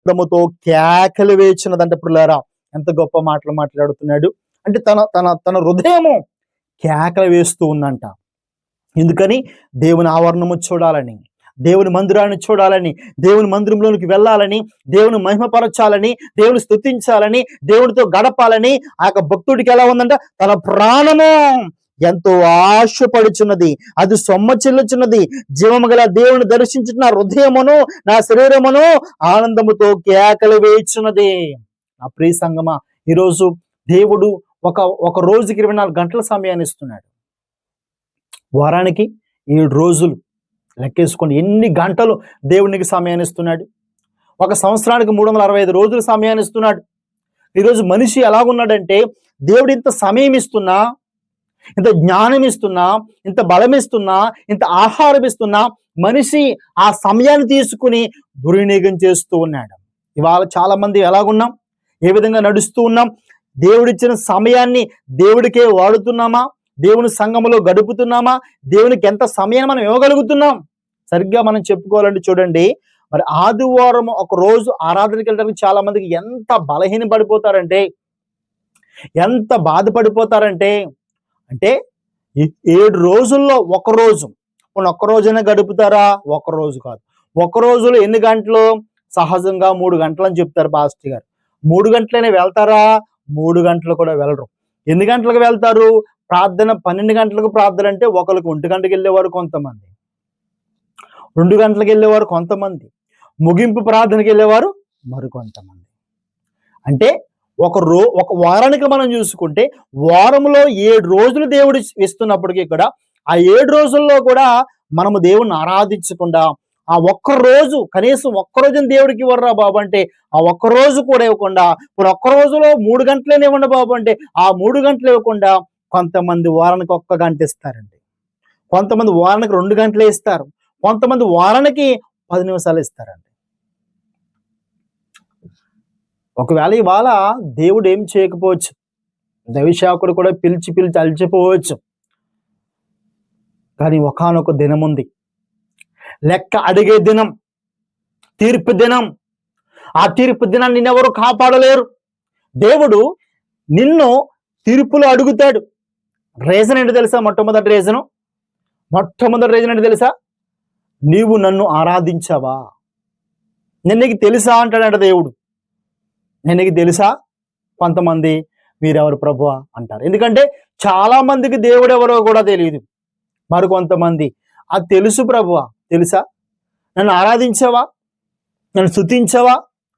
ఆనందముతో కేకలు వేచినదంటే పిల్లారా, ఎంత గొప్ప మాటలు మాట్లాడుతున్నాడు అంటే తన తన తన హృదయము కేకలు వేస్తూ ఉందంట. ఎందుకని? దేవుని ఆవరణము చూడాలని, దేవుని మందిరాన్ని చూడాలని, దేవుని మందిరంలోనికి వెళ్ళాలని, దేవుని మహిమపరచాలని, దేవుని స్తుతించాలని, దేవునితో గడపాలని ఆ యొక్క భక్తుడికి ఎలా ఉందంట? తన ప్రాణము ఎంతో ఆశపడుచున్నది, అది సొమ్మచిల్లుచున్నది. జీవము గల దేవుని దర్శించిన నా హృదయమును నా శరీరమును ఆనందముతో కేకలు వేయుచున్నది. నా ప్రియ సంగమా, ఈరోజు దేవుడు ఒక రోజుకి 24 గంటల సమయాన్ని ఇస్తున్నాడు. వారానికి 7 రోజులు లెక్కేసుకోండి, ఎన్ని గంటలు దేవునికి సమయాన్ని ఇస్తున్నాడు. ఒక సంవత్సరానికి 365 రోజులు సమయాన్ని ఇస్తున్నాడు. ఈరోజు మనిషి ఎలాగున్నాడంటే, దేవుడు ఇంత సమయం ఇస్తున్నా, ఇంత జ్ఞానం ఇస్తున్నా, ఇంత బలం ఇస్తున్నా, ఇంత ఆహారం ఇస్తున్నా, మనిషి ఆ సమయాన్ని తీసుకుని దుర్వినియోగం చేస్తూ ఉన్నాడు. ఇవాళ చాలా మంది ఎలాగున్నాం, ఏ విధంగా నడుస్తూ ఉన్నాం? దేవుడిచ్చిన సమయాన్ని దేవుడికే వాడుతున్నామా? దేవుని సంఘములో గడుపుతున్నామా? దేవునికి ఎంత సమయాన్ని మనం ఇవ్వగలుగుతున్నాం? సరిగ్గా మనం చెప్పుకోవాలంటే చూడండి, మరి ఆదివారం ఒక రోజు ఆరాధనకి వెళ్ళడానికి చాలా మందికి ఎంత బలహీన పడిపోతారంటే, ఎంత బాధపడిపోతారంటే, అంటే 7 రోజుల్లో ఒక రోజు, ఒక్క రోజైనా గడుపుతారా? ఒక రోజు కాదు. ఒక రోజులో ఎన్ని గంటలు? సహజంగా 3 గంటలు అని చెప్తారు పాస్టర్ గారు. 3 గంటలైనా వెళ్తారా? 3 గంటలు కూడా వెళ్ళరు. ఎన్ని గంటలకు వెళ్తారు? ప్రార్థన 12 గంటలకు ప్రార్థన అంటే ఒకరికి 1 గంటకి వెళ్ళేవారు కొంతమంది, 2 గంటలకు వెళ్ళేవారు కొంతమంది, ముగింపు ప్రార్థనకి వెళ్ళేవారు మరికొంతమంది. అంటే ఒక వారానికి మనం చూసుకుంటే వారంలో 7 రోజులు దేవుడు ఇస్తున్నప్పటికీ కూడా ఆ 7 రోజుల్లో కూడా మనము దేవుణ్ణి ఆరాధించకుండా ఆ ఒక్క రోజు, కనీసం ఒక్క రోజుని దేవుడికి ఇవ్వరా బాబు అంటే ఆ ఒక్క రోజు కూడా ఇవ్వకుండా, ఇప్పుడు ఒక్క రోజులో 3 గంటలేనే ఇవ్వండి బాబు అంటే ఆ 3 గంటలు ఇవ్వకుండా, కొంతమంది వారానికి 1 గంట ఇస్తారండి, కొంతమంది వారానికి 2 గంటలే ఇస్తారు, కొంతమంది వారానికి 10 నిమిషాలు ఇస్తారండి. ఒకవేళ ఇవాళ దేవుడు ఏం చేయకపోవచ్చు, దైవసేవకుడు కూడా పిలిచి అలిచిపోవచ్చు. కానీ ఒకానొక దినం ఉంది, లెక్క అడిగే దినం, తీర్పు దినం. ఆ తీర్పు దినాన్ని నిన్నెవరు కాపాడలేరు. దేవుడు నిన్ను తీర్పులు అడుగుతాడు. రీజన్ ఏంటి తెలుసా? మొట్టమొదటి రీజన్ ఏంటి తెలుసా? నీవు నన్ను ఆరాధించావా? నేను నీకు తెలుసా అంటాడంట దేవుడు. నేను నీకు తెలుసా? కొంతమంది మీరెవరు ప్రభువా అంటారు. ఎందుకంటే చాలా మందికి దేవుడు ఎవరో కూడా తెలియదు. మరి కొంతమంది అది తెలుసు ప్రభువా, తెలుసా? నన్ను ఆరాధించావా? నన్ను స్తుతించావా?